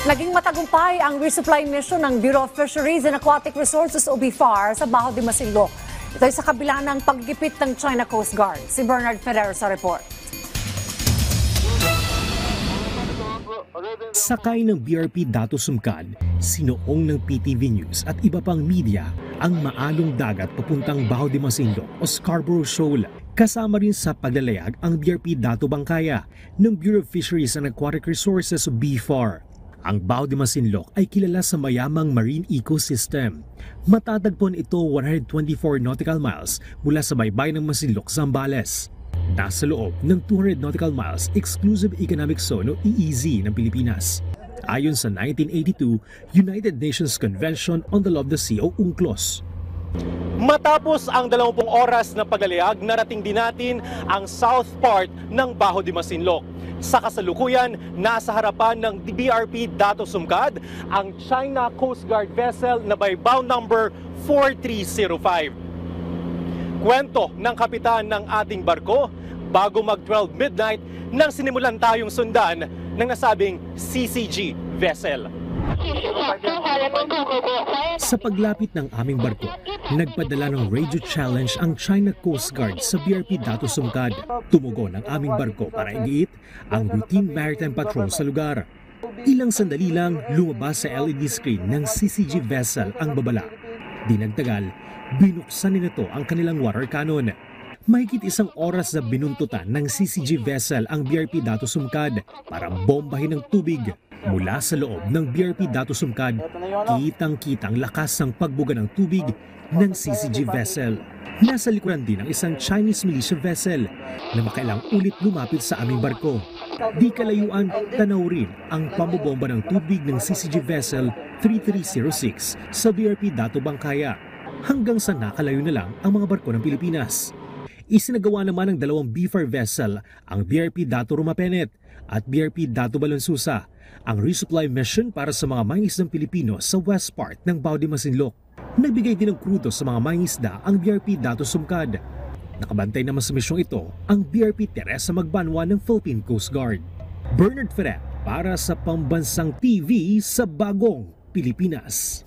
Naging matagumpay ang resupply mission ng Bureau of Fisheries and Aquatic Resources o BFAR sa Baho de Masinloc. Ito ay sa kabila ng paggigipit ng China Coast Guard. Si Bernard Ferrer sa report. Sakay ng BRP Dato Sumcad, sinuong ng PTV News at iba pang media ang maalong dagat papuntang Baho de Masinloc o Scarborough Shoal. Kasama rin sa paglalayag ang BRP Dato Bangkaya ng Bureau of Fisheries and Aquatic Resources o BFAR. Ang Baho de Masinloc ay kilala sa mayamang marine ecosystem. Matatagpuan ito 124 nautical miles mula sa baybayin ng Masinloc, Zambales. Nasa loob ng 200 nautical miles Exclusive Economic Zone o EEZ ng Pilipinas. Ayon sa 1982 United Nations Convention on the Law of the Sea o UNCLOS. Matapos ang 20 oras na paglalayag, narating din natin ang south part ng Baho de Masinloc. Sa kasalukuyan, nasa harapan ng BRP Dato Sumcad ang China Coast Guard vessel na by bound number 4305. Kwento ng kapitan ng ating barko, bago mag-12 midnight nang sinimulan tayong sundan ng nasabing CCG vessel. Sa paglapit ng aming barko, nagpadala ng radio challenge ang China Coast Guard sa BRP Dato Sumcad. Tumugon ang aming barko para igiit ang routine maritime patrol sa lugar. Ilang sandali lang lumabas sa LED screen ng CCG vessel ang babala. Di nagtagal, binuksan nito ang kanilang water cannon. Mahigit isang oras na binuntutan ng CCG vessel ang BRP Dato Sumcad para bombahin ng tubig. Mula sa loob ng BRP Dato Sumcad, kitang-kitang lakas ng pagbuga ng tubig ng CCG vessel. Nasa likuran din ang isang Chinese militia vessel na makailang ulit lumapit sa aming barko. Di kalayuan, tanaw rin ang pambobomba ng tubig ng CCG vessel 3306 sa BRP Dato Bangkaya hanggang sa nakalayo na lang ang mga barko ng Pilipinas. Isinagawa naman ng dalawang BFAR vessel, ang BRP Dato Rumapenet at BRP Dato Balansusa, ang resupply mission para sa mga mangingisdang Pilipino sa west part ng Baho de Masinloc. Nagbigay din ng krudo sa mga mangingisda ang BRP Dato Sumcad. Nakabantay naman sa misyong ito ang BRP Teresa Magbanwa ng Philippine Coast Guard. Bernard Ferrer para sa Pambansang TV sa Bagong Pilipinas.